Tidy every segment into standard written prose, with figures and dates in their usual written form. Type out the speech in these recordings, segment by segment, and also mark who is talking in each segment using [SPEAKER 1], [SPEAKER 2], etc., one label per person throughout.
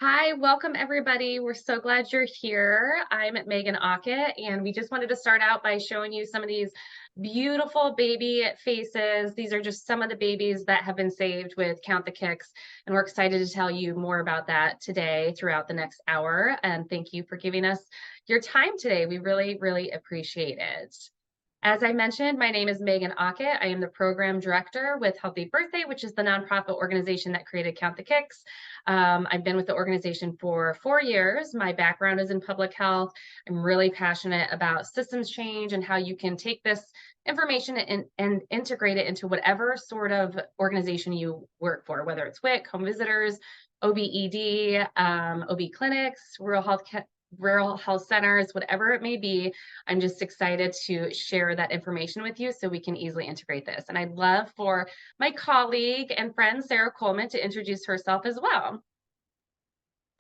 [SPEAKER 1] Hi, welcome everybody. We're so glad you're here. I'm Megan Ockett, and we just wanted to start out by showing you some of these beautiful baby faces. These are just some of the babies that have been saved with Count the Kicks, and we're excited to tell you more about that today throughout the next hour. And thank you for giving us your time today. We really, really appreciate it. As I mentioned, my name is Megan Ockett. I am the program director with Healthy Birthday, which is the nonprofit organization that created Count the Kicks. I've been with the organization for 4 years. My background is in public health. I'm really passionate about systems change and how you can take this information and integrate it into whatever sort of organization you work for, whether it's WIC, home visitors, OBED, OB clinics, rural health centers, whatever it may be. I'm just excited to share that information with you so we can easily integrate this. And I'd love for my colleague and friend, Sarah Coleman, to introduce herself as well.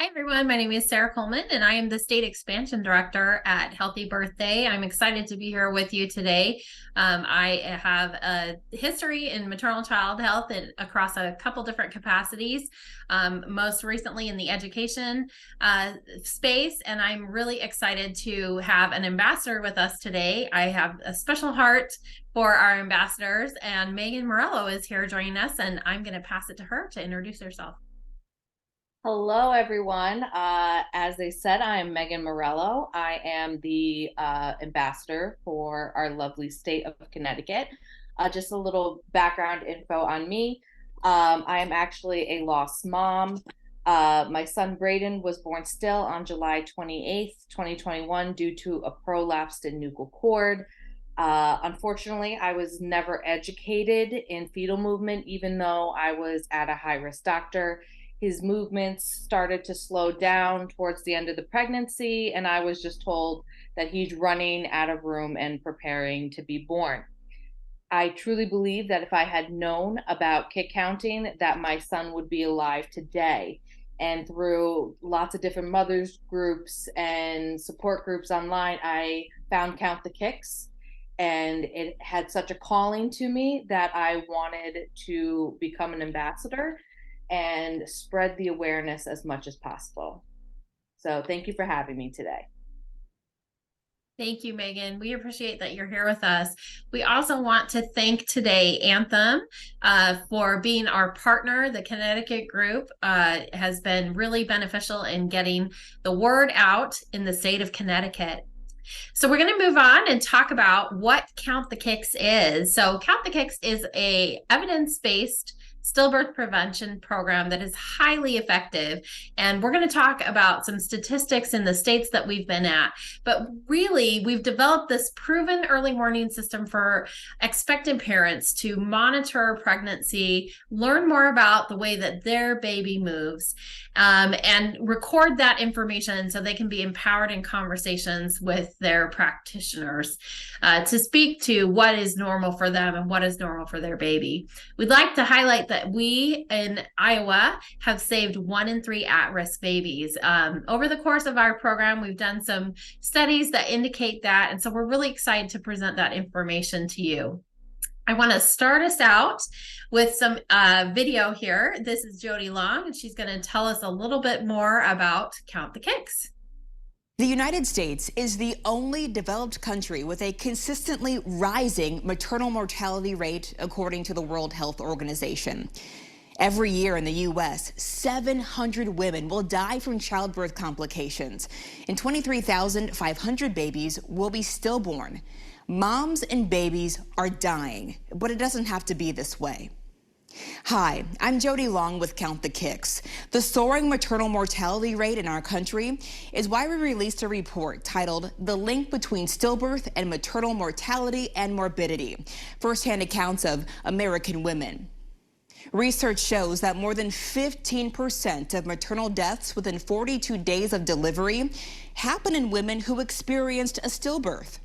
[SPEAKER 2] Hi, everyone. My name is Sarah Coleman, and I am the State Expansion Director at Healthy Birthday. I'm excited to be here with you today. I have a history in maternal child health across a couple different capacities, most recently in the education space, and I'm really excited to have an ambassador with us today. I have a special heart for our ambassadors, and Megan Morello is here joining us, and I'm going to pass it to her to introduce herself.
[SPEAKER 3] Hello, everyone. As they said, I am Megan Morello. I am the ambassador for our lovely state of Connecticut. Just a little background info on me. I am actually a lost mom. My son Braden was born still on July 28th, 2021 due to a prolapsed nuchal cord. Unfortunately, I was never educated in fetal movement, even though I was at a high-risk doctor. His movements started to slow down towards the end of the pregnancy, and I was just told that he's running out of room and preparing to be born. I truly believe that if I had known about kick counting, that my son would be alive today. And through lots of different mothers groups and support groups online, I found Count the Kicks, and it had such a calling to me that I wanted to become an ambassador and spread the awareness as much as possible. So thank you for having me today.
[SPEAKER 2] Thank you, Megan. We appreciate that you're here with us. We also want to thank today Anthem for being our partner. The Connecticut group has been really beneficial in getting the word out in the state of Connecticut. So we're going to move on and talk about what Count the Kicks is. So Count the Kicks is a evidence-based stillbirth prevention program that is highly effective. And we're going to talk about some statistics in the states that we've been at. But really, we've developed this proven early warning system for expectant parents to monitor pregnancy, learn more about the way that their baby moves, and record that information so they can be empowered in conversations with their practitioners to speak to what is normal for them and what is normal for their baby. We'd like to highlight that we in Iowa have saved 1 in 3 at-risk babies. Over the course of our program, we've done some studies that indicate that, and so we're really excited to present that information to you. I want to start us out with some video here. This is Jody Long, and she's going to tell us a little bit more about Count the Kicks.
[SPEAKER 4] The United States is the only developed country with a consistently rising maternal mortality rate, according to the World Health Organization. Every year in the U.S., 700 women will die from childbirth complications, and 23,500 babies will be stillborn. Moms and babies are dying, but it doesn't have to be this way. Hi, I'm Jody Long with Count the Kicks. The soaring maternal mortality rate in our country is why we released a report titled The Link Between Stillbirth and Maternal Mortality and Morbidity, firsthand accounts of American women. Research shows that more than 15% of maternal deaths within 42 days of delivery happen in women who experienced a stillbirth.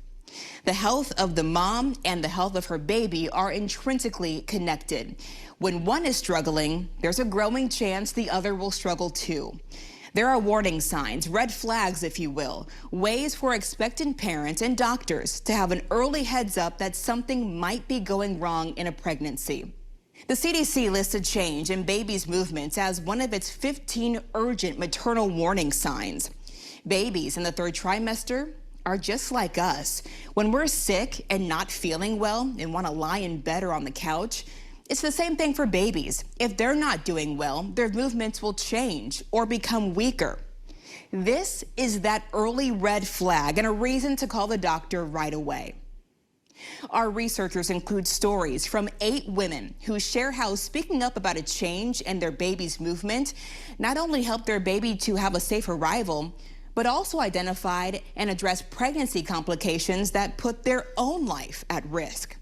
[SPEAKER 4] The health of the mom and the health of her baby are intrinsically connected. When one is struggling, there's a growing chance the other will struggle too. There are warning signs, red flags, if you will, ways for expectant parents and doctors to have an early heads up that something might be going wrong in a pregnancy. The CDC lists a change in babies' movements as one of its 15 urgent maternal warning signs. Babies in the third trimester are just like us. When we're sick and not feeling well and want to lie in bed or on the couch, it's the same thing for babies. If they're not doing well, their movements will change or become weaker. This is that early red flag and a reason to call the doctor right away. Our researchers include stories from 8 women who share how speaking up about a change in their baby's movement not only helped their baby to have a safe arrival, but also identified and addressed pregnancy complications that put their own life at risk.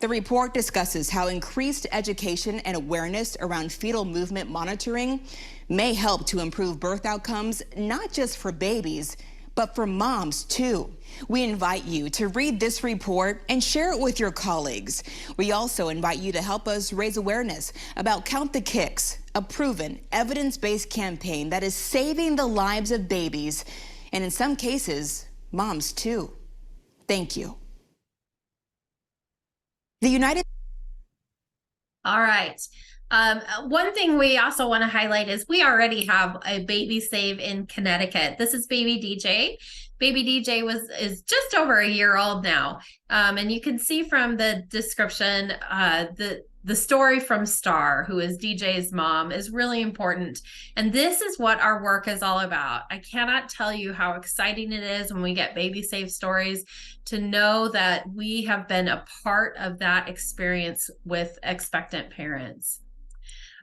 [SPEAKER 4] The report discusses how increased education and awareness around fetal movement monitoring may help to improve birth outcomes, not just for babies, but for moms too. We invite you to read this report and share it with your colleagues. We also invite you to help us raise awareness about Count the Kicks, a proven, evidence-based campaign that is saving the lives of babies, and in some cases, moms too. Thank you. The United
[SPEAKER 2] All right. One thing we also want to highlight is we already have a baby save in Connecticut. This is baby DJ. Baby DJ is just over a year old now. And you can see from the description, the story from Star, who is DJ's mom, is really important. And this is what our work is all about. I cannot tell you how exciting it is when we get baby safe stories to know that we have been a part of that experience with expectant parents.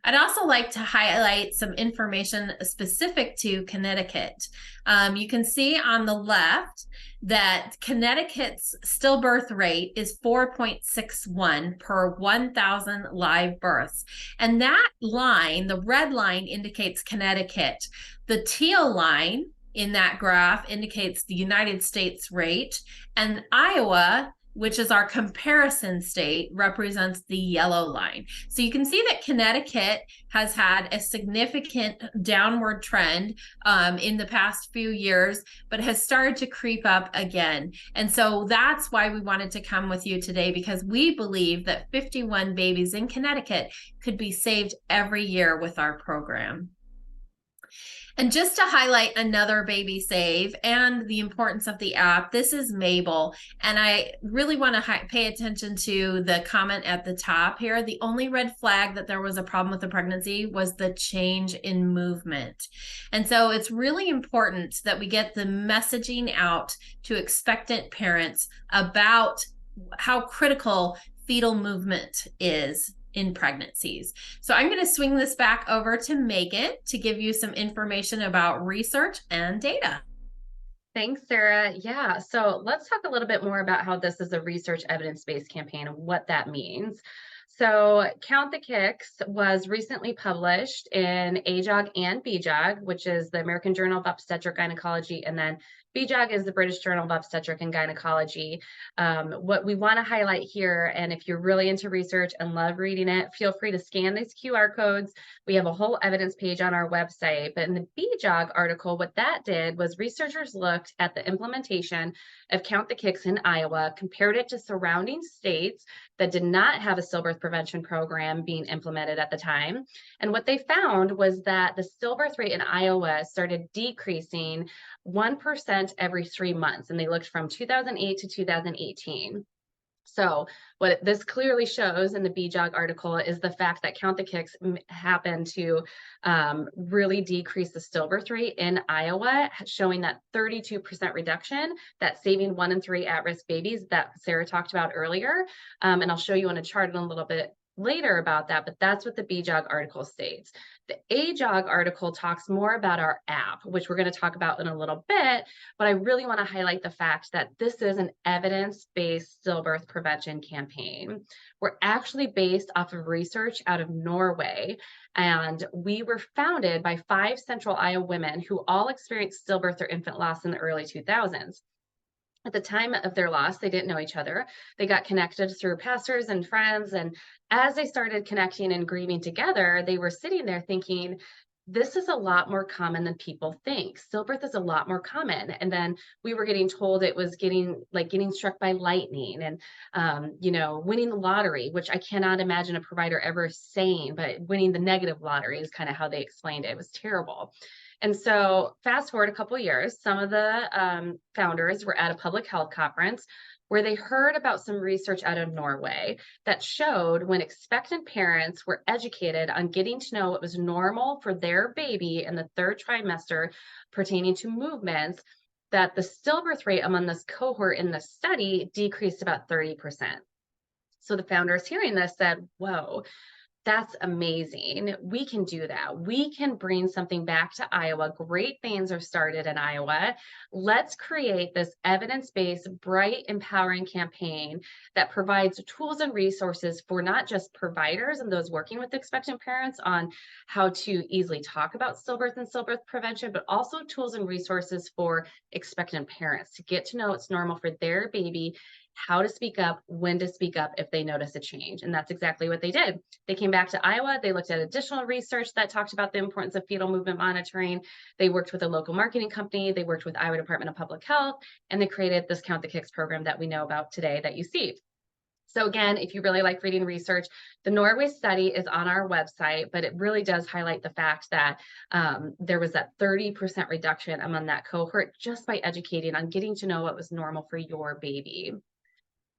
[SPEAKER 2] I'd also like to highlight some information specific to Connecticut. You can see on the left that Connecticut's stillbirth rate is 4.61 per 1,000 live births. And that line, the red line, indicates Connecticut. The teal line in that graph indicates the United States rate, and Iowa, which is our comparison state, represents the yellow line. So you can see that Connecticut has had a significant downward trend in the past few years, but has started to creep up again. And so that's why we wanted to come with you today, because we believe that 51 babies in Connecticut could be saved every year with our program. And just to highlight another baby save and the importance of the app, this is Mabel. And I really want to pay attention to the comment at the top here. The only red flag that there was a problem with the pregnancy was the change in movement. And so it's really important that we get the messaging out to expectant parents about how critical fetal movement is in pregnancies. So I'm going to swing this back over to Megan to give you some information about research and data.
[SPEAKER 1] Thanks, Sarah. Yeah, so let's talk a little bit more about how this is a research evidence-based campaign and what that means. So Count the Kicks was recently published in AJOG and BJOG, which is the American Journal of Obstetric Gynecology, and then BJOG is the British Journal of Obstetric and Gynecology. What we want to highlight here, and if you're really into research and love reading it, feel free to scan these QR codes. We have a whole evidence page on our website. But in the BJOG article, what that did was researchers looked at the implementation of Count the Kicks in Iowa, compared it to surrounding states that did not have a stillbirth prevention program being implemented at the time. And what they found was that the stillbirth rate in Iowa started decreasing 1% every 3 months, and they looked from 2008 to 2018. So what this clearly shows in the BJOG article is the fact that Count the Kicks happened to really decrease the stillbirth rate in Iowa, showing that 32% reduction, that saving 1 in 3 at-risk babies that Sarah talked about earlier. And I'll show you on a chart in a little bit later about that, but that's what the BJOG article states. The AJOG article talks more about our app, which we're going to talk about in a little bit, but I really want to highlight the fact that this is an evidence-based stillbirth prevention campaign. We're actually based off of research out of Norway, and we were founded by 5 Central Iowa women who all experienced stillbirth or infant loss in the early 2000s. At the time of their loss, they didn't know each other. They got connected through pastors and friends. And as they started connecting and grieving together, they were sitting there thinking, this is a lot more common than people think. Stillbirth is a lot more common. And then we were getting told it was getting struck by lightning and, winning the lottery, which I cannot imagine a provider ever saying, but winning the negative lottery is kind of how they explained it. It was terrible. And so fast forward a couple of years, some of the founders were at a public health conference where they heard about some research out of Norway that showed when expectant parents were educated on getting to know what was normal for their baby in the third trimester pertaining to movements, that the stillbirth rate among this cohort in the study decreased about 30%. So the founders hearing this said, whoa, that's amazing. We can do that. We can bring something back to Iowa. Great things are started in Iowa. Let's create this evidence-based, bright, empowering campaign that provides tools and resources for not just providers and those working with expectant parents on how to easily talk about stillbirth and stillbirth prevention, but also tools and resources for expectant parents to get to know it's normal for their baby, how to speak up, when to speak up if they notice a change. And that's exactly what they did. They came back to Iowa. They looked at additional research that talked about the importance of fetal movement monitoring. They worked with a local marketing company. They worked with Iowa Department of Public Health, and they created this Count the Kicks program that we know about today that you see. So again, if you really like reading research, the Norway study is on our website, but it really does highlight the fact that there was that 30% reduction among that cohort just by educating on getting to know what was normal for your baby.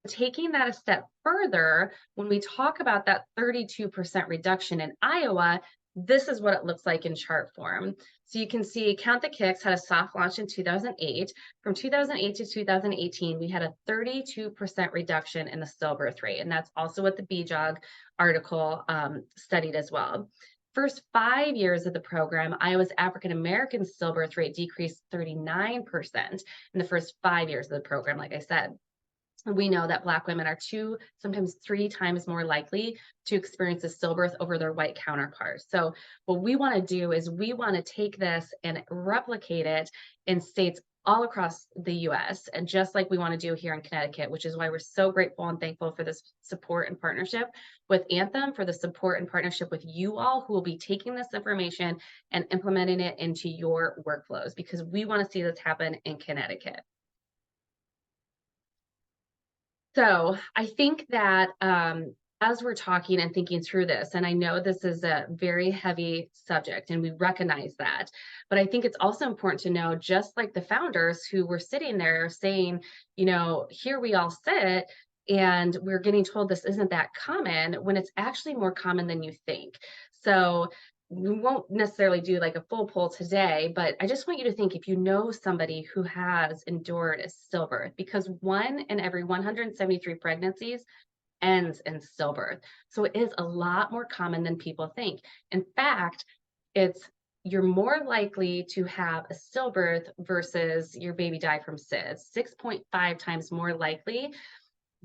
[SPEAKER 1] Taking that a step further, when we talk about that 32% reduction in Iowa, this is what it looks like in chart form. So you can see Count the Kicks had a soft launch in 2008. From 2008 to 2018, we had a 32% reduction in the stillbirth rate. And that's also what the BJOG article studied as well. First 5 years of the program, Iowa's African-American stillbirth rate decreased 39% in the first 5 years of the program, like I said. We know that Black women are 2, sometimes 3 times more likely to experience a stillbirth over their white counterparts. So what we want to do is we want to take this and replicate it in states all across the US, and just like we want to do here in Connecticut, which is why we're so grateful and thankful for this support and partnership with Anthem, for the support and partnership with you all who will be taking this information and implementing it into your workflows, because we want to see this happen in Connecticut. So I think that as we're talking and thinking through this, and I know this is a very heavy subject and we recognize that, but I think it's also important to know, just like the founders who were sitting there saying, here we all sit and we're getting told this isn't that common, when it's actually more common than you think. So we won't necessarily do like a full poll today, but I just want you to think, if you know somebody who has endured a stillbirth, because 1 in every 173 pregnancies ends in stillbirth. So it is a lot more common than people think. In fact, you're more likely to have a stillbirth versus your baby die from SIDS, 6.5 times more likely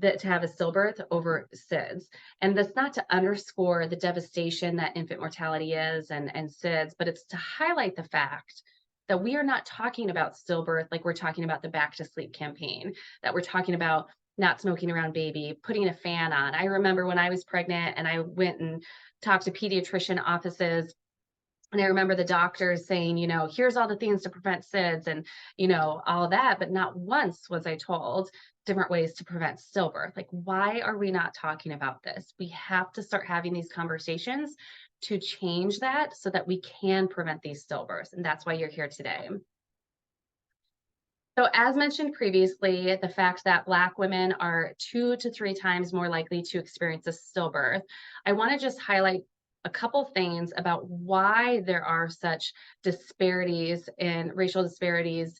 [SPEAKER 1] to have a stillbirth over SIDS. And that's not to underscore the devastation that infant mortality is and SIDS, but it's to highlight the fact that we are not talking about stillbirth like we're talking about the Back to Sleep campaign, that we're talking about not smoking around baby, putting a fan on. I remember when I was pregnant and I went and talked to pediatrician offices, and I remember the doctors saying, here's all the things to prevent SIDS and, all of that, but not once was I told different ways to prevent stillbirth. Like, why are we not talking about this? We have to start having these conversations to change that so that we can prevent these stillbirths. And that's why you're here today. So as mentioned previously, the fact that Black women are 2 to 3 times more likely to experience a stillbirth, I want to just highlight a couple things about why there are such disparities in racial disparities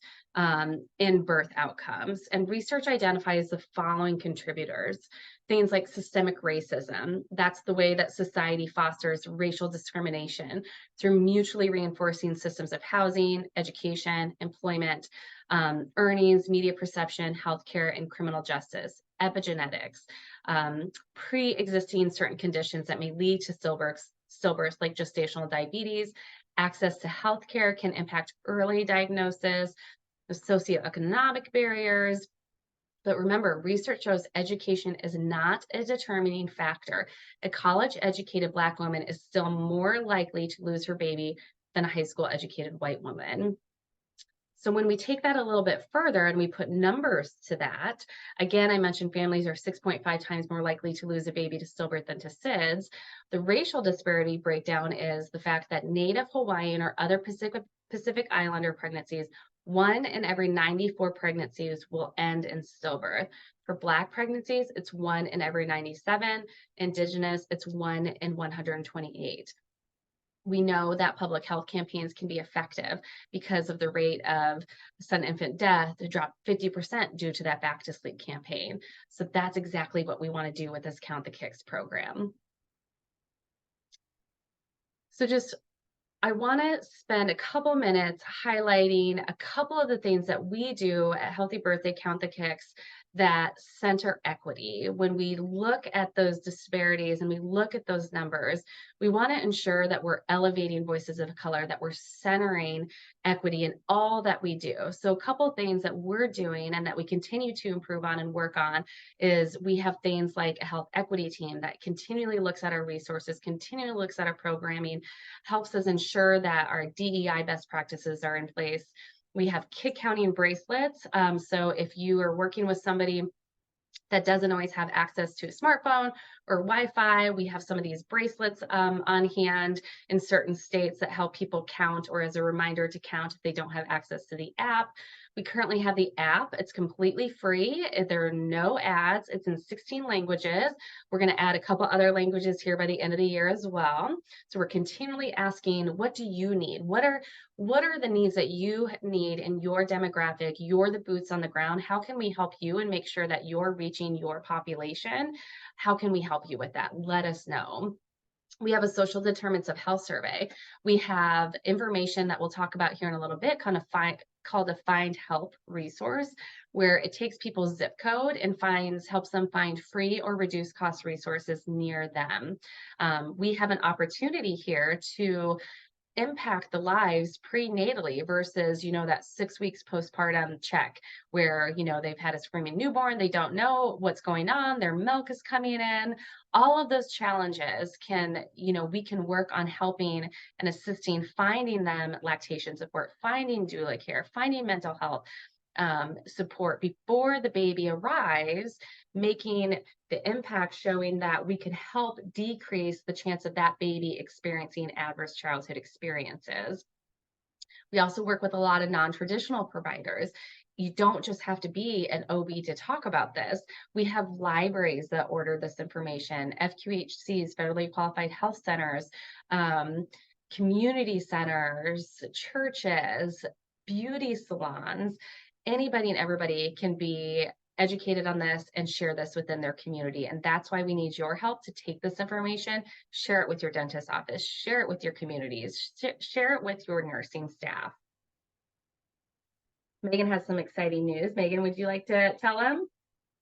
[SPEAKER 1] in birth outcomes. And research identifies the following contributors. Things like systemic racism. That's the way that society fosters racial discrimination through mutually reinforcing systems of housing, education, employment, earnings, media perception, healthcare, and criminal justice. Epigenetics, pre-existing certain conditions that may lead to stillbirths like gestational diabetes. Access to healthcare can impact early diagnosis, socioeconomic barriers. But remember, research shows education is not a determining factor. A college-educated Black woman is still more likely to lose her baby than a high school educated white woman. So when we take that a little bit further and we put numbers to that, again, I mentioned families are 6.5 times more likely to lose a baby to stillbirth than to SIDS. The racial disparity breakdown is the fact that Native Hawaiian or other Pacific Islander pregnancies, 1 in every 94 pregnancies will end in stillbirth. For Black pregnancies, it's 1 in every 97. Indigenous, it's 1 in 128. We know that public health campaigns can be effective because of the rate of sudden infant death dropped 50% due to that Back to Sleep campaign. So that's exactly what we want to do with this Count the Kicks program. So I want to spend a couple minutes highlighting a couple of the things that we do at Healthy Birthday Count the Kicks that center equity. When we look at those disparities and we look at those numbers, we want to ensure that we're elevating voices of color, that we're centering equity in all that we do. So a couple of things that we're doing and that we continue to improve on and work on is we have things like a health equity team that continually looks at our resources, continually looks at our programming, helps us ensure that our DEI best practices are in place. We have kid counting bracelets. So if you are working with somebody that doesn't always have access to a smartphone or Wi-Fi, we have some of these bracelets on hand in certain states that help people count, or as a reminder to count if they don't have access to the app. We currently have the app. It's completely free. There are no ads. It's in 16 languages. We're going to add a couple other languages here by the end of the year as well. So we're continually asking, what do you need? What are the needs that you need in your demographic? You're the boots on the ground. How can we help you and make sure that you're reaching your population? How can we help you with that? Let us know. We have a social determinants of health survey. We have information that we'll talk about here in a little bit, called a Find Help resource, where it takes people's zip code and helps them find free or reduced cost resources near them. We have an opportunity here to impact the lives prenatally versus, that 6 weeks postpartum check where, they've had a screaming newborn, they don't know what's going on, their milk is coming in. All of those challenges we can work on helping and assisting, finding them lactation support, finding doula care, finding mental health support before the baby arrives, making the impact showing that we can help decrease the chance of that baby experiencing adverse childhood experiences. We also work with a lot of non-traditional providers. You don't just have to be an OB to talk about this. We have libraries that order this information, FQHCs, federally qualified health centers, community centers, churches, beauty salons. Anybody and everybody can be educated on this and share this within their community. And that's why we need your help to take this information, share it with your dentist office, share it with your communities, share it with your nursing staff. Megan has some exciting news. Megan, would you like to tell them?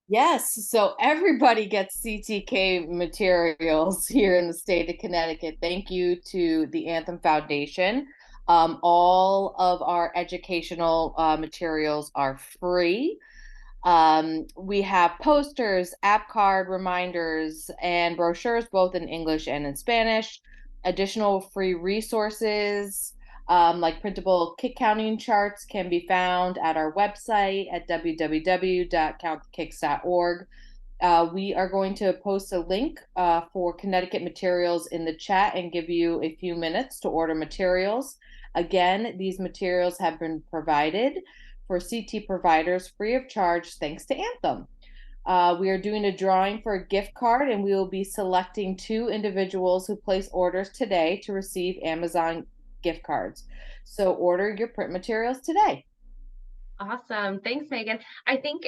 [SPEAKER 3] Yes, so everybody gets CTK materials here in the state of Connecticut. Thank you to the Anthem Foundation. All of our educational materials are free. We have posters, app card reminders, and brochures both in English and in Spanish. Additional free resources like printable kid counting charts can be found at our website at www.countthekicks.org. We are going to post a link for Connecticut materials in the chat and give you a few minutes to order materials. Again, these materials have been provided for CT providers free of charge thanks to Anthem. We are doing a drawing for a gift card, and we will be selecting 2 individuals who place orders today to receive Amazon gift cards. So order your print materials today.
[SPEAKER 1] Awesome. Thanks, Megan. I think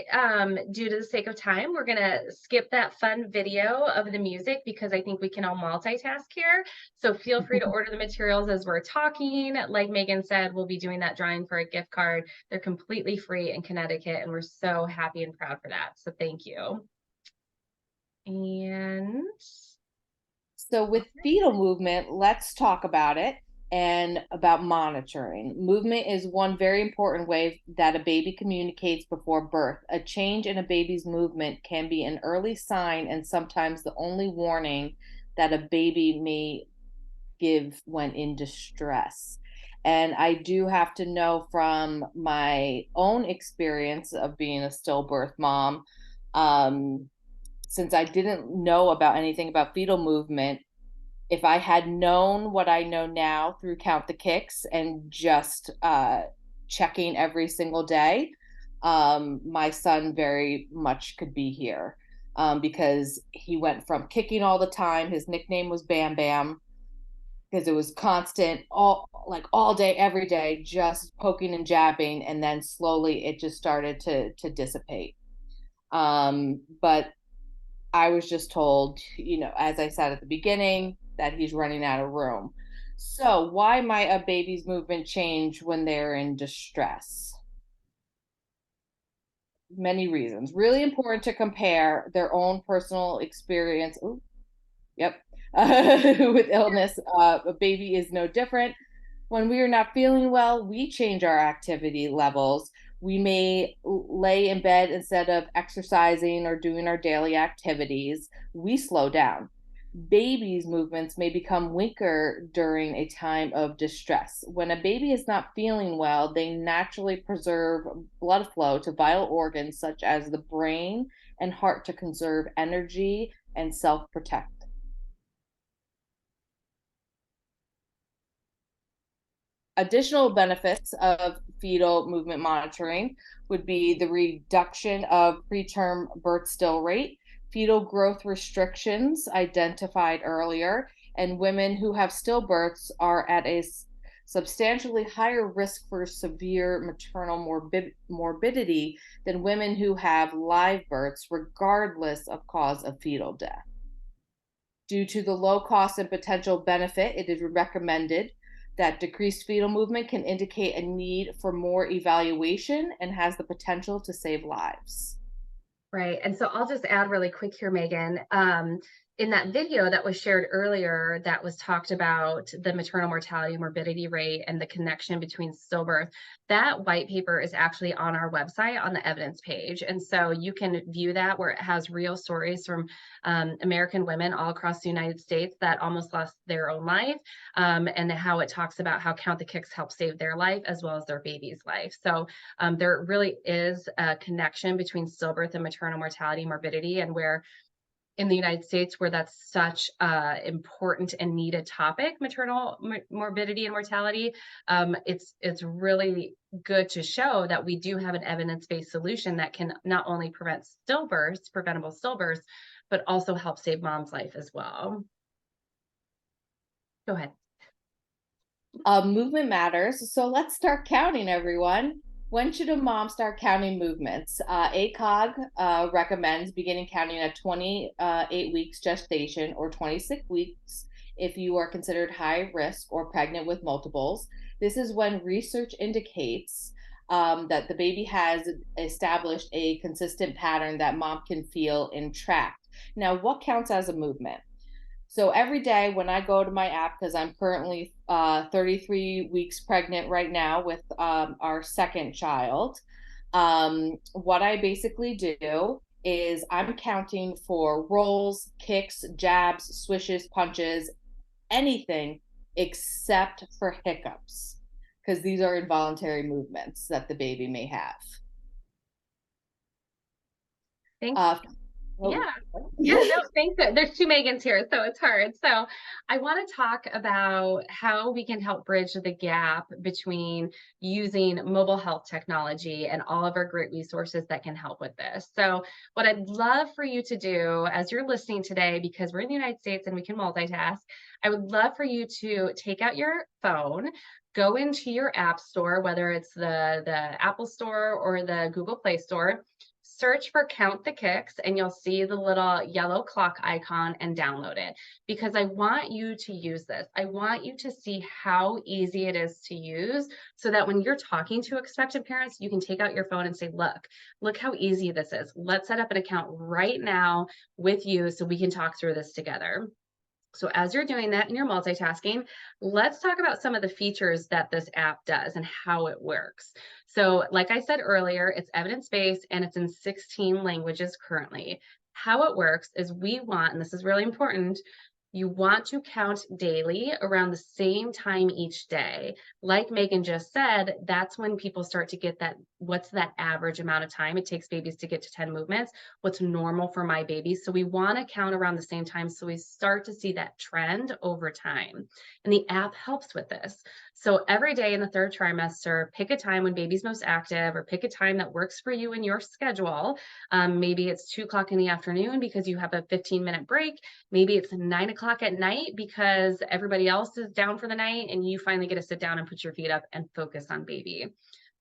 [SPEAKER 1] due to the sake of time, we're going to skip that fun video of the music because I think we can all multitask here. So feel free to order the materials as we're talking. Like Megan said, we'll be doing that drawing for a gift card. They're completely free in Connecticut, and we're so happy and proud for that. So thank you. And
[SPEAKER 3] so with fetal movement, let's talk about it and about monitoring. Movement is one very important way that a baby communicates before birth. A change in a baby's movement can be an early sign and sometimes the only warning that a baby may give when in distress. And I do have to know from my own experience of being a stillbirth mom, since I didn't know about anything about fetal movement, if I had known what I know now through Count the Kicks and just checking every single day, my son very much could be here, because he went from kicking all the time. His nickname was Bam Bam because it was constant, all day, every day, just poking and jabbing, and then slowly it just started to dissipate. But I was just told, as I said at the beginning, that he's running out of room. So why might a baby's movement change when they're in distress? Many reasons. Really important to compare their own personal experience. Ooh, yep. With illness. A baby is no different. When we are not feeling well, we change our activity levels. We may lay in bed instead of exercising or doing our daily activities. We slow down. Babies' movements may become weaker during a time of distress. When a baby is not feeling well, they naturally preserve blood flow to vital organs such as the brain and heart to conserve energy and self-protect. Additional benefits of fetal movement monitoring would be the reduction of preterm birth still rate, fetal growth restrictions identified earlier, and women who have stillbirths are at a substantially higher risk for severe maternal morbidity than women who have live births, regardless of cause of fetal death. Due to the low cost and potential benefit, it is recommended that decreased fetal movement can indicate a need for more evaluation and has the potential to save lives.
[SPEAKER 1] Right. And so I'll just add really quick here, Megan. In that video that was shared earlier, that was talked about the maternal mortality morbidity rate and the connection between stillbirth, that white paper is actually on our website on the evidence page. And so you can view that, where it has real stories from American women all across the United States that almost lost their own life, and how it talks about how Count the Kicks helped save their life as well as their baby's life. So there really is a connection between stillbirth and maternal mortality morbidity, and where in the United States, where that's such a important and needed topic, maternal morbidity and mortality, it's really good to show that we do have an evidence-based solution that can not only prevent stillbirths, preventable stillbirths, but also help save mom's life as well. Go ahead.
[SPEAKER 3] Movement matters. So let's start counting, everyone. When should a mom start counting movements? ACOG recommends beginning counting at 28 weeks gestation or 26 weeks if you are considered high risk or pregnant with multiples. This is when research indicates that the baby has established a consistent pattern that mom can feel and track. Now, what counts as a movement? So every day when I go to my app, because I'm currently 33 weeks pregnant right now with our second child, what I basically do is I'm counting for rolls, kicks, jabs, swishes, punches, anything except for hiccups, because these are involuntary movements that the baby may have.
[SPEAKER 1] Thank you. No, thanks. There's two Megans here, so it's hard. So I want to talk about how we can help bridge the gap between using mobile health technology and all of our great resources that can help with this. So what I'd love for you to do as you're listening today, because we're in the United States and we can multitask, I would love for you to take out your phone, go into your app store, whether it's the Apple Store or the Google Play Store, search for Count the Kicks, and you'll see the little yellow clock icon, and download it, because I want you to use this. I want you to see how easy it is to use, so that when you're talking to expectant parents, you can take out your phone and say, look how easy this is. Let's set up an account right now with you so we can talk through this together. So as you're doing that and you're multitasking, let's talk about some of the features that this app does and how it works. So like I said earlier, it's evidence-based and it's in 16 languages currently. How it works is we want, and this is really important, You want to count daily around the same time each day. Like Megan just said, that's when people start to get that, what's that average amount of time it takes babies to get to 10 movements? What's normal for my baby? So we want to count around the same time so we start to see that trend over time. And the app helps with this. So every day in the 3rd trimester, pick a time when baby's most active, or pick a time that works for you in your schedule. Maybe it's 2 o'clock in the afternoon because you have a 15-minute break. Maybe it's 9 o'clock at night because everybody else is down for the night and you finally get to sit down and put your feet up and focus on baby.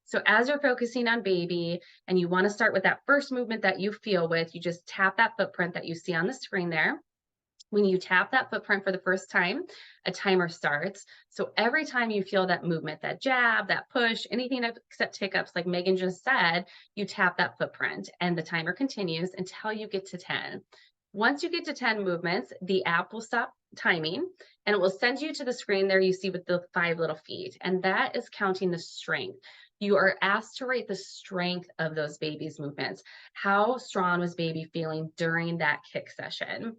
[SPEAKER 1] So as you're focusing on baby and you want to start with that first movement that you feel with, you just tap that footprint that you see on the screen there. When you tap that footprint for the first time, a timer starts. So every time you feel that movement, that jab, that push, anything except hiccups, like Megan just said, you tap that footprint and the timer continues until you get to 10. Once you get to 10 movements, the app will stop timing and it will send you to the screen there you see with the 5 little feet. And that is counting the strength. You are asked to rate the strength of those baby's movements. How strong was baby feeling during that kick session?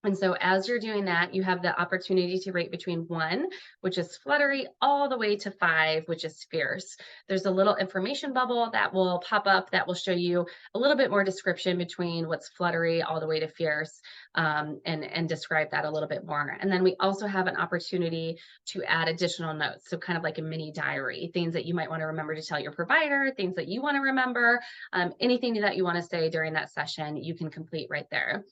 [SPEAKER 1] And so as you're doing that, you have the opportunity to rate between 1, which is fluttery, all the way to 5, which is fierce. There's a little information bubble that will pop up that will show you a little bit more description between what's fluttery all the way to fierce, and describe that a little bit more. And then we also have an opportunity to add additional notes. So kind of like a mini diary, things that you might want to remember to tell your provider, things that you want to remember, anything that you want to say during that session, you can complete right there.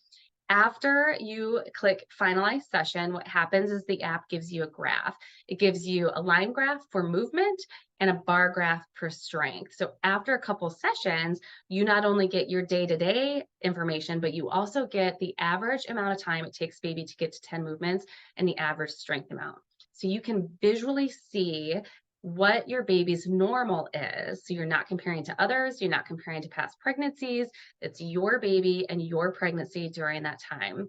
[SPEAKER 1] After you click finalize session, what happens is the app gives you a graph. It gives you a line graph for movement and a bar graph for strength. So after a couple sessions, you not only get your day-to-day information, but you also get the average amount of time it takes baby to get to 10 movements and the average strength amount. So you can visually see what your baby's normal is. So you're not comparing to others, you're not comparing to past pregnancies. It's your baby and your pregnancy during that time.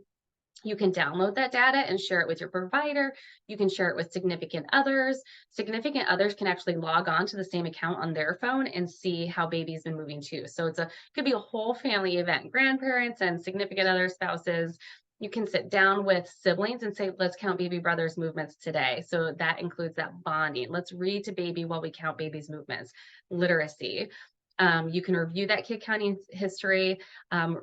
[SPEAKER 1] You can download that data and share it with your provider. You can share it with significant others. Significant others can actually log on to the same account on their phone and see how baby's been moving too. So could be a whole family event, grandparents and significant other spouses. You can sit down with siblings and say, let's count baby brother's movements today. So that includes that bonding. Let's read to baby while we count baby's movements. Literacy. You can review that kick counting history.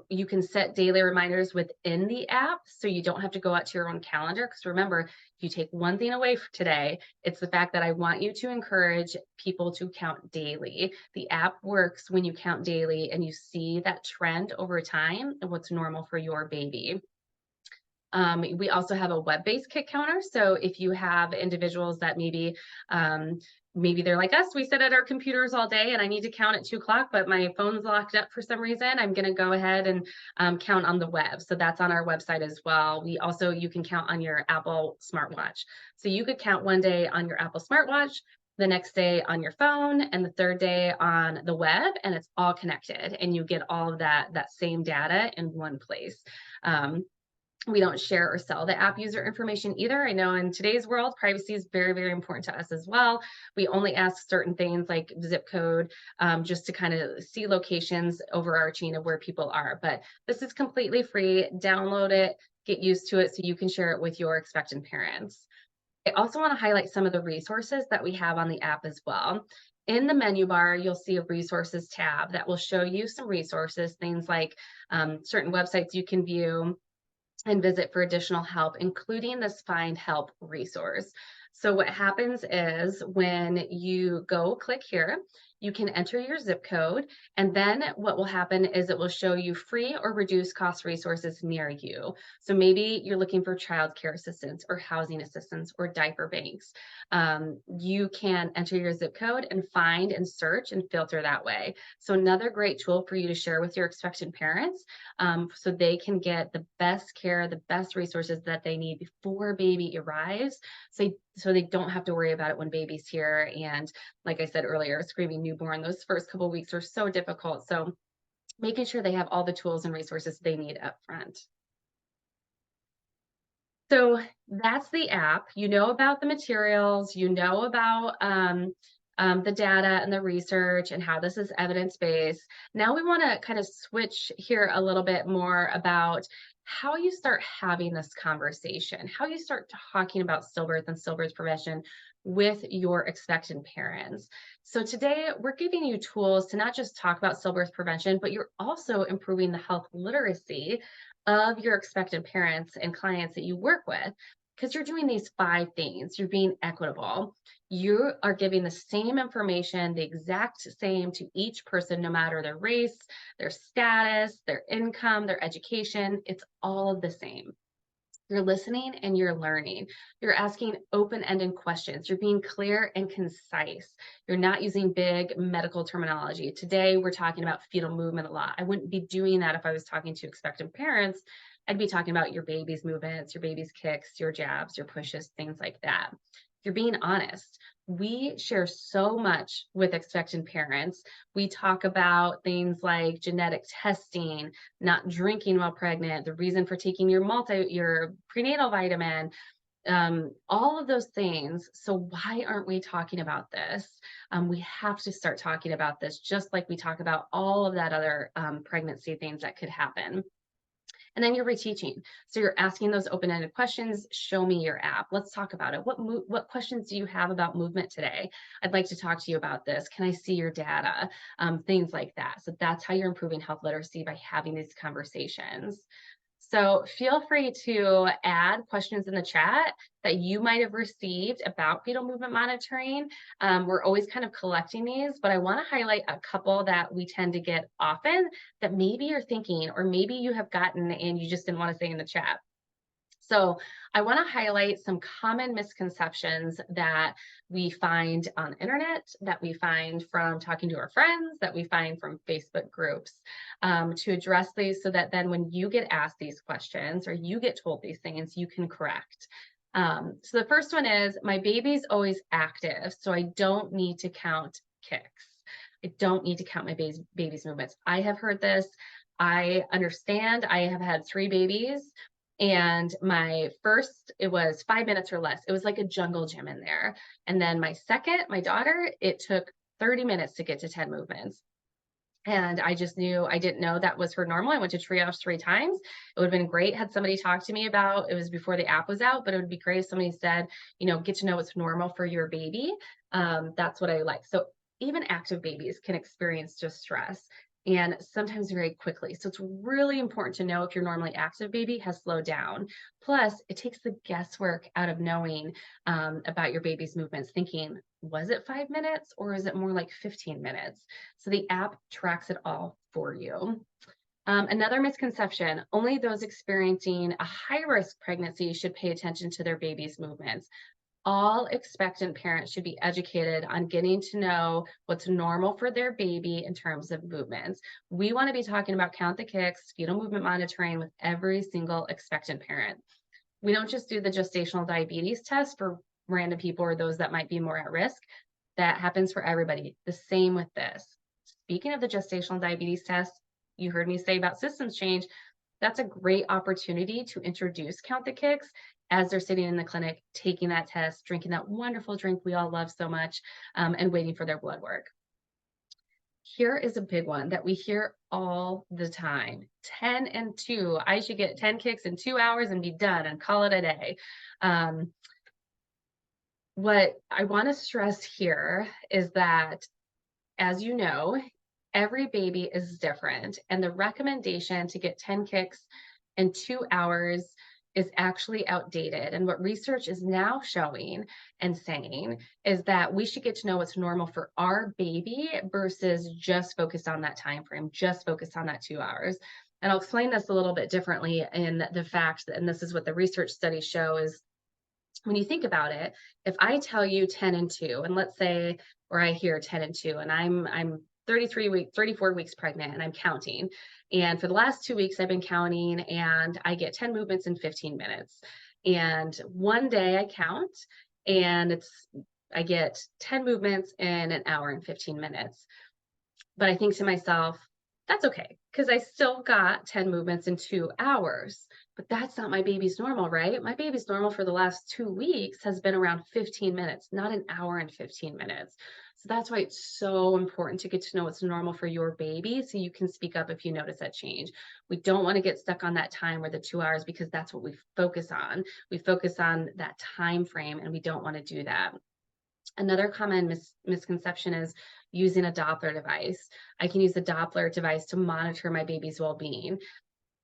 [SPEAKER 1] You can set daily reminders within the app so you don't have to go out to your own calendar. Because remember, if you take one thing away from today, it's the fact that I want you to encourage people to count daily. The app works when you count daily and you see that trend over time and what's normal for your baby. We also have a web-based kick counter. So if you have individuals that maybe they're like us, we sit at our computers all day and I need to count at 2 o'clock, but my phone's locked up for some reason, I'm going to go ahead and count on the web. So that's on our website as well. You can count on your Apple smartwatch. So you could count one day on your Apple smartwatch, the next day on your phone, and the third day on the web, and it's all connected and you get all of that same data in one place. We don't share or sell the app user information either. I know in today's world, privacy is very, very important to us as well. We only ask certain things like zip code, just to kind of see locations overarching of where people are. But this is completely free. Download it, get used to it so you can share it with your expectant parents. I also want to highlight some of the resources that we have on the app as well. In the menu bar, you'll see a resources tab that will show you some resources, things like certain websites you can view and visit for additional help, including this Find Help resource. So what happens is when you go click here, you can enter your zip code, and then what will happen is it will show you free or reduced cost resources near you. So maybe you're looking for childcare assistance or housing assistance or diaper banks. You can enter your zip code and find and search and filter that way. So another great tool for you to share with your expectant parents, so they can get the best care, the best resources that they need before baby arrives. So they don't have to worry about it when baby's here. And like I said earlier, screaming newborn, those first couple of weeks are so difficult. So making sure they have all the tools and resources they need up front. So that's the app. You know about the materials, you know about the data and the research and how this is evidence-based. Now we want to kind of switch here a little bit more about how you start having this conversation, how you start talking about stillbirth and stillbirth prevention with your expectant parents. So today we're giving you tools to not just talk about stillbirth prevention, but you're also improving the health literacy of your expectant parents and clients that you work with, because you're doing these 5 things. You're being equitable. You are giving the same information, the exact same to each person, no matter their race, their status, their income, their education. It's all the same. You're listening and you're learning. You're asking open-ended questions. You're being clear and concise. You're not using big medical terminology. Today, we're talking about fetal movement a lot. I wouldn't be doing that if I was talking to expectant parents. I'd be talking about your baby's movements, your baby's kicks, your jabs, your pushes, things like that. You're being honest. We share so much with expectant parents. We talk about things like genetic testing, not drinking while pregnant, the reason for taking your prenatal vitamin, all of those things. So why aren't we talking about this? We have to start talking about this, just like we talk about all of that other pregnancy things that could happen. And then you're reteaching. So you're asking those open-ended questions. Show me your app. Let's talk about it. What questions do you have about movement today? I'd like to talk to you about this. Can I see your data? Things like that. So that's how you're improving health literacy, by having these conversations. So feel free to add questions in the chat that you might have received about fetal movement monitoring. We're always kind of collecting these, but I want to highlight a couple that we tend to get often that maybe you're thinking, or maybe you have gotten and you just didn't want to say in the chat. So I want to highlight some common misconceptions that we find on the internet, that we find from talking to our friends, that we find from Facebook groups, to address these so that then when you get asked these questions or you get told these things, you can correct. So the first one is, my baby's always active, so I don't need to count kicks. I don't need to count my baby's movements. I have heard this. I understand. I have had 3 babies. And my first, it was 5 minutes or less. It was like a jungle gym in there. And then my second, my daughter, it took 30 minutes to get to 10 movements. And I just knew, I didn't know that was her normal. I went to triage 3 times. It would have been great had somebody talked to me about, it was before the app was out, but it would be great if somebody said, get to know what's normal for your baby. That's what I like. So even active babies can experience distress, and sometimes very quickly. So it's really important to know if your normally active baby has slowed down. Plus, it takes the guesswork out of knowing about your baby's movements, thinking, was it 5 minutes or is it more like 15 minutes? So the app tracks it all for you. Another misconception, only those experiencing a high-risk pregnancy should pay attention to their baby's movements. All expectant parents should be educated on getting to know what's normal for their baby in terms of movements. We want to be talking about count the kicks, fetal movement monitoring with every single expectant parent. We don't just do the gestational diabetes test for random people or those that might be more at risk. That happens for everybody. The same with this. Speaking of the gestational diabetes test, you heard me say about systems change. That's a great opportunity to introduce count the kicks as they're sitting in the clinic, taking that test, drinking that wonderful drink we all love so much, and waiting for their blood work. Here is a big one that we hear all the time. 10 and 2. I should get 10 kicks in 2 hours and be done and call it a day. What I want to stress here is that, as you know, every baby is different, and the recommendation to get 10 kicks in 2 hours is actually outdated. And what research is now showing and saying is that we should get to know what's normal for our baby versus just focus on that time frame, just focus on that 2 hours. And I'll explain this a little bit differently in the fact that, and this is what the research studies show, is when you think about it, if I tell you 10 and 2, and let's say, or I hear 10 and 2, and I'm 34 weeks pregnant and I'm counting. And for the last 2 weeks, I've been counting and I get 10 movements in 15 minutes. And one day I count and I get 10 movements in an hour and 15 minutes. But I think to myself, that's okay, because I still got 10 movements in 2 hours. but that's not my baby's normal, right? My baby's normal for the last 2 weeks has been around 15 minutes, not an hour and 15 minutes. So that's why it's so important to get to know what's normal for your baby so you can speak up if you notice that change. We don't want to get stuck on that time or the 2 hours because that's what we focus on. We focus on that time frame and we don't want to do that. Another common misconception is using a Doppler device. I can use the Doppler device to monitor my baby's well-being.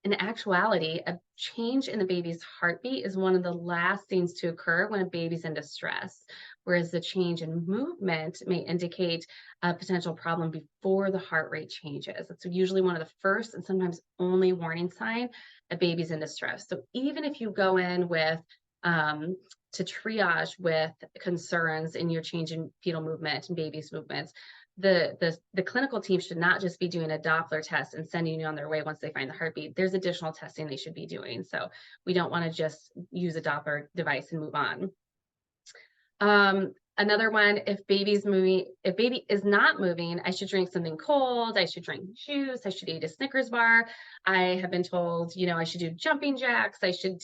[SPEAKER 1] In actuality, a change in the baby's heartbeat is one of the last things to occur when a baby's in distress, whereas the change in movement may indicate a potential problem before the heart rate changes. It's usually one of the first and sometimes only warning sign a baby's in distress. So even if you go in with to triage with concerns in your change in fetal movement and baby's movements, the clinical team should not just be doing a Doppler test and sending you on their way once they find the heartbeat. There's additional testing they should be doing. So we don't want to just use a Doppler device and move on. Another one, if baby is not moving, I should drink something cold. I should drink juice. I should eat a Snickers bar. I have been told, I should do jumping jacks. I should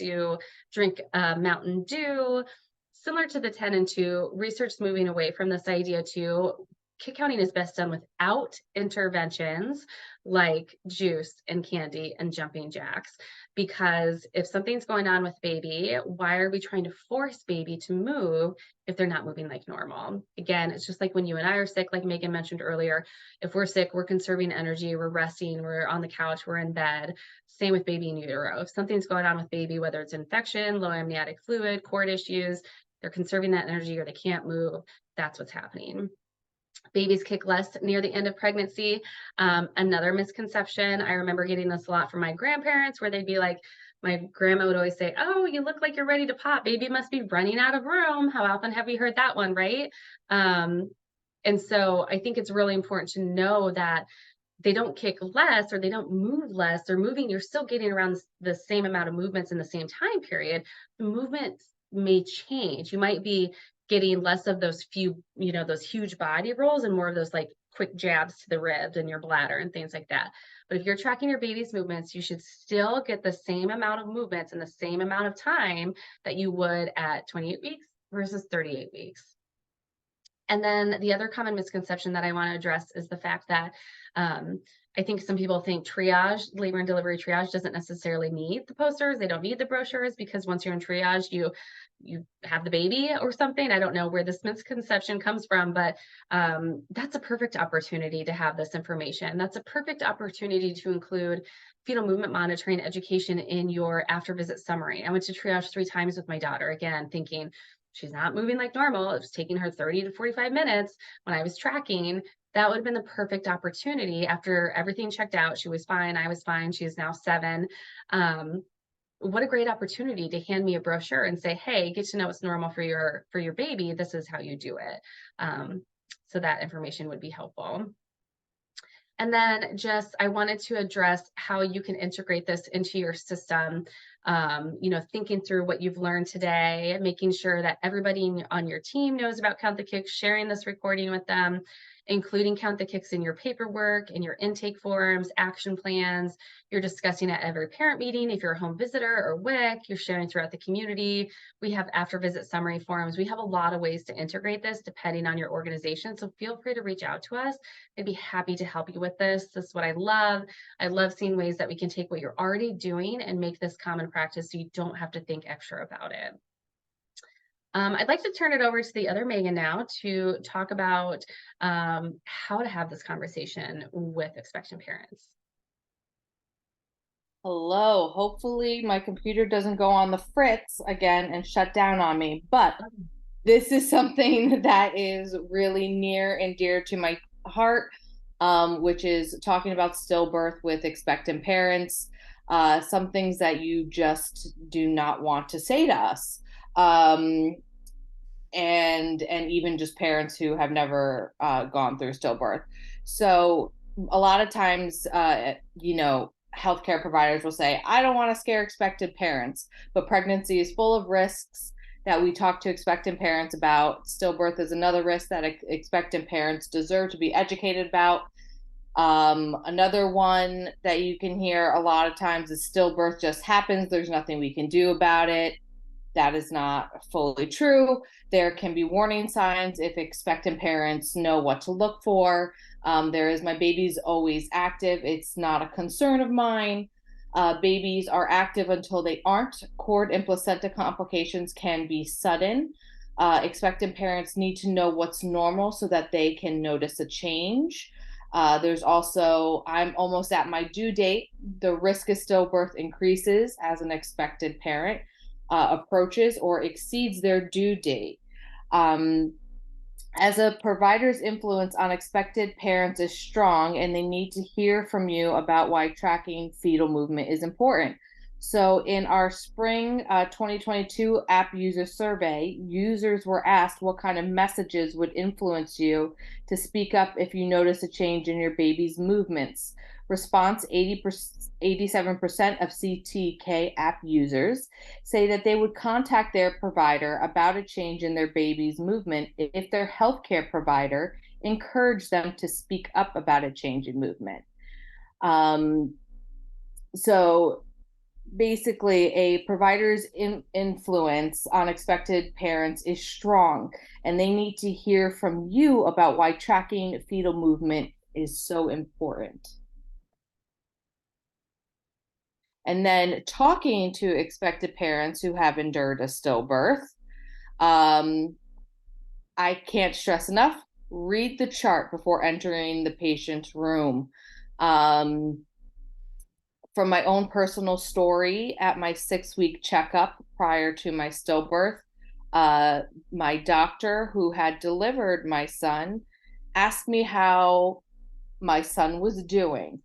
[SPEAKER 1] drink Mountain Dew. Similar to the 10 and 2, research's moving away from this idea too. Kit counting is best done without interventions like juice and candy and jumping jacks, because if something's going on with baby, why are we trying to force baby to move if they're not moving like normal? Again, it's just like when you and I are sick, like Megan mentioned earlier. If we're sick, we're conserving energy, we're resting, we're on the couch, we're in bed. Same with baby in utero. If something's going on with baby, whether it's infection, low amniotic fluid, cord issues, they're conserving that energy or they can't move, that's what's happening. Babies kick less near the end of pregnancy. Another misconception, I remember getting this a lot from my grandparents where they'd be like, my grandma would always say, oh, you look like you're ready to pop. Baby must be running out of room. How often have we heard that one, right? And so I think it's really important to know that they don't kick less or they don't move less. They're moving, you're still getting around the same amount of movements in the same time period. The movements may change. You might be getting less of those few, those huge body rolls and more of those like quick jabs to the ribs and your bladder and things like that. But if you're tracking your baby's movements, you should still get the same amount of movements in the same amount of time that you would at 28 weeks versus 38 weeks. And then the other common misconception that I want to address is the fact that I think some people think triage, labor and delivery triage, doesn't necessarily need the posters. They don't need the brochures because once you're in triage, you have the baby or something. I don't know where this misconception comes from, but that's a perfect opportunity to have this information. That's a perfect opportunity to include fetal movement monitoring education in your after visit summary. I went to triage 3 times with my daughter, again, thinking she's not moving like normal. It was taking her 30 to 45 minutes when I was tracking. That would have been the perfect opportunity after everything checked out. She was fine. I was fine. She is now 7. What a great opportunity to hand me a brochure and say, hey, get to know what's normal for your baby. This is how you do it. So that information would be helpful. And then I wanted to address how you can integrate this into your system. Thinking through what you've learned today, making sure that everybody on your team knows about Count the Kicks, sharing this recording with them, including Count the Kicks in your paperwork, in your intake forms, action plans. You're discussing at every parent meeting. If you're a home visitor or WIC, you're sharing throughout the community. We have after visit summary forms. We have a lot of ways to integrate this depending on your organization. So feel free to reach out to us. I'd be happy to help you with this. This is what I love. I love seeing ways that we can take what you're already doing and make this common practice so you don't have to think extra about it. I'd like to turn it over to the other Megan now to talk about how to have this conversation with expectant parents.
[SPEAKER 3] Hello. Hopefully my computer doesn't go on the fritz again and shut down on me, but this is something that is really near and dear to my heart, which is talking about stillbirth with expectant parents, some things that you just do not want to say to us. And even just parents who have never gone through stillbirth. So a lot of times, healthcare providers will say, I don't want to scare expectant parents, but pregnancy is full of risks that we talk to expectant parents about. Stillbirth is another risk that expectant parents deserve to be educated about. Another one that you can hear a lot of times is stillbirth just happens. There's nothing we can do about it. That is not fully true. There can be warning signs if expectant parents know what to look for. There is, my baby's always active. It's not a concern of mine. Babies are active until they aren't. Cord and placenta complications can be sudden. Expectant parents need to know what's normal so that they can notice a change. There's also, I'm almost at my due date. The risk of stillbirth increases as an expected parent approaches or exceeds their due date. As a provider's influence on expected parents is strong, and they need to hear from you about why tracking fetal movement is important. So in our spring 2022 app user survey, users were asked what kind of messages would influence you to speak up if you notice a change in your baby's movements. Response, 87% of CTK app users say that they would contact their provider about a change in their baby's movement if their healthcare provider encouraged them to speak up about a change in movement. So basically, a provider's influence on expected parents is strong, and they need to hear from you about why tracking fetal movement is so important. And then talking to expected parents who have endured a stillbirth. I can't stress enough, read the chart before entering the patient's room. From my own personal story, at my 6-week checkup prior to my stillbirth, my doctor who had delivered my son asked me how my son was doing.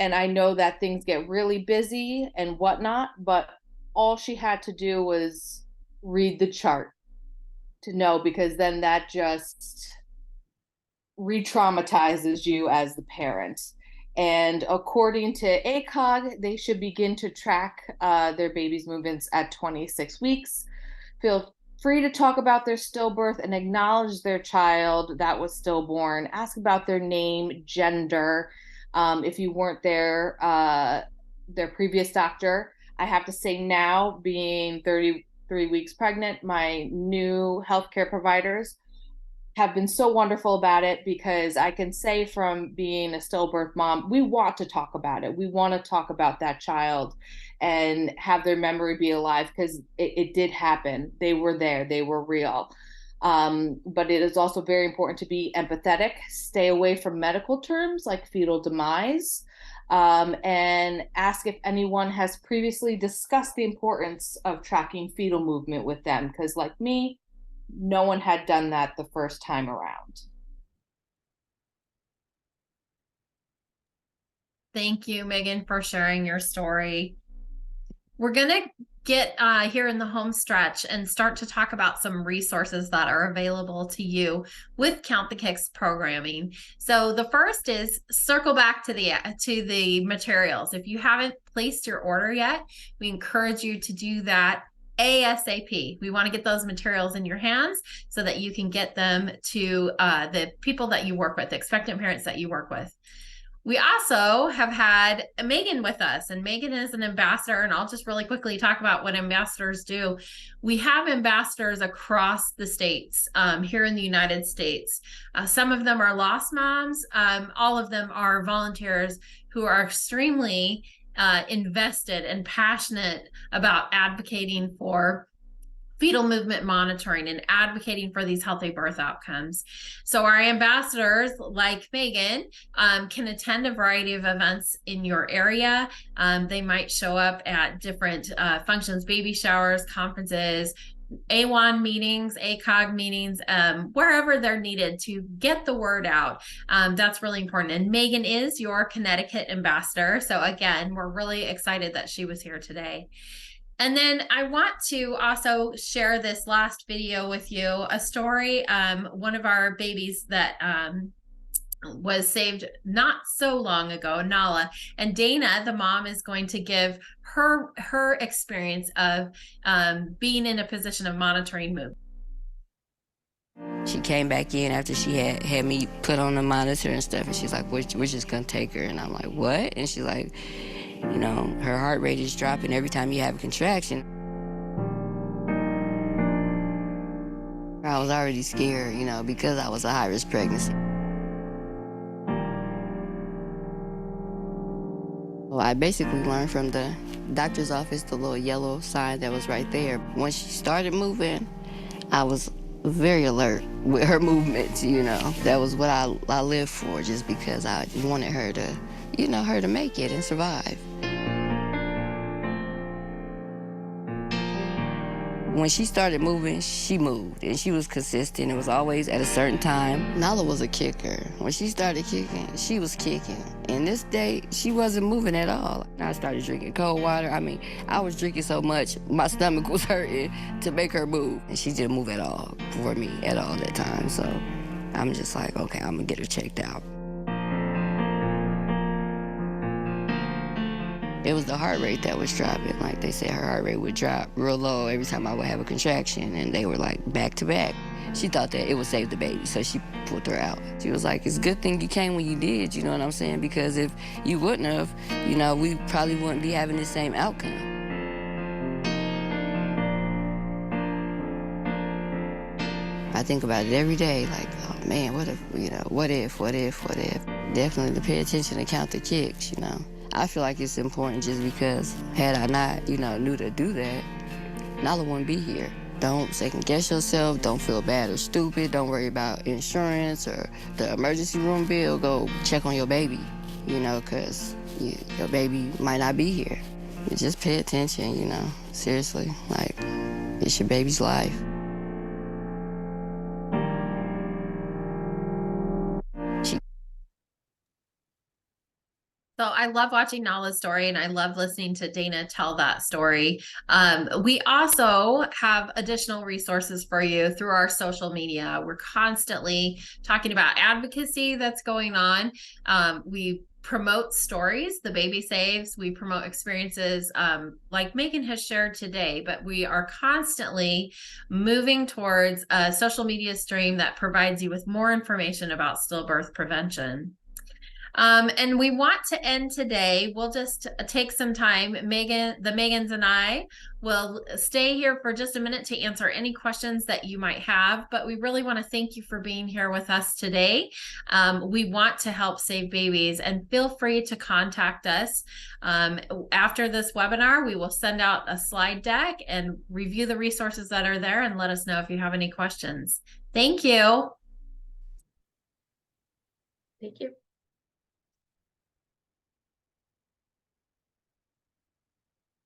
[SPEAKER 3] And I know that things get really busy and whatnot, but all she had to do was read the chart to know, because then that just re-traumatizes you as the parent. And according to ACOG, they should begin to track their baby's movements at 26 weeks. Feel free to talk about their stillbirth and acknowledge their child that was stillborn. Ask about their name, gender. If you weren't their previous doctor. I have to say now, being 33 weeks pregnant, my new healthcare providers have been so wonderful about it, because I can say from being a stillbirth mom, we want to talk about it. We want to talk about that child and have their memory be alive, because it did happen. They were there. They were real. But it is also very important to be empathetic, stay away from medical terms like fetal demise, and ask if anyone has previously discussed the importance of tracking fetal movement with them, because like me, no one had done that the first time around.
[SPEAKER 2] Thank you, Megan, for sharing your story. We're going to get here in the home stretch and start to talk about some resources that are available to you with Count the Kicks programming. So the first is circle back to the materials. If you haven't placed your order yet, we encourage you to do that ASAP. We want to get those materials in your hands so that you can get them to the people that you work with, the expectant parents that you work with. We also have had Megan with us, and Megan is an ambassador, and I'll just really quickly talk about what ambassadors do. We have ambassadors across the states here in the United States. Some of them are lost moms. All of them are volunteers who are extremely invested and passionate about advocating for fetal movement monitoring and advocating for these healthy birth outcomes. So our ambassadors, like Megan, can attend a variety of events in your area. They might show up at different functions, baby showers, conferences, AWAN meetings, ACOG meetings, wherever they're needed to get the word out. That's really important. And Megan is your Connecticut ambassador. So again, we're really excited that she was here today. And then I want to also share this last video with you, a story, one of our babies that was saved not so long ago, Nala. And Dana, the mom, is going to give her experience of being in a position of monitoring movement.
[SPEAKER 5] She came back in after she had me put on the monitor and stuff, and she's like, we're just gonna take her. And I'm like, what? And she's like, you know, her heart rate is dropping every time you have a contraction. I was already scared, you know, because I was a high-risk pregnancy. Well, I basically learned from the doctor's office, the little yellow sign that was right there. When she started moving, I was very alert with her movements, you know. That was what I lived for, just because I wanted her to, you know, her to make it and survive. When she started moving, she moved, and she was consistent. It was always at a certain time. Nala was a kicker. When she started kicking, she was kicking. And this day, she wasn't moving at all. I started drinking cold water. I mean, I was drinking so much, my stomach was hurting to make her move. And she didn't move at all for me at all that time. So I'm just like, okay, I'm gonna get her checked out. It was the heart rate that was dropping. Like they said, her heart rate would drop real low every time I would have a contraction, and they were like back to back. She thought that it would save the baby, so she pulled her out. She was like, it's a good thing you came when you did, you know what I'm saying? Because if you wouldn't have, you know, we probably wouldn't be having the same outcome. I think about it every day, like, oh man, what if, you know, what if? Definitely to pay attention and count the kicks, you know. I feel like it's important just because had I not, you know, knew to do that, Nala wouldn't be here. Don't second guess yourself. Don't feel bad or stupid. Don't worry about insurance or the emergency room bill. Go check on your baby, you know, because your baby might not be here. You just pay attention, you know, seriously. Like, it's your baby's life.
[SPEAKER 2] So I love watching Nala's story, and I love listening to Dana tell that story. We also have additional resources for you through our social media. We're constantly talking about advocacy that's going on. We promote stories, the baby saves. We promote experiences like Megan has shared today, but we are constantly moving towards a social media stream that provides you with more information about stillbirth prevention. And we want to end today. We'll just take some time. The Megans and I will stay here for just a minute to answer any questions that you might have, but we really want to thank you for being here with us today. We want to help save babies, and feel free to contact us. After this webinar, we will send out a slide deck and review the resources that are there, and let us know if you have any questions. Thank you.
[SPEAKER 1] Thank you.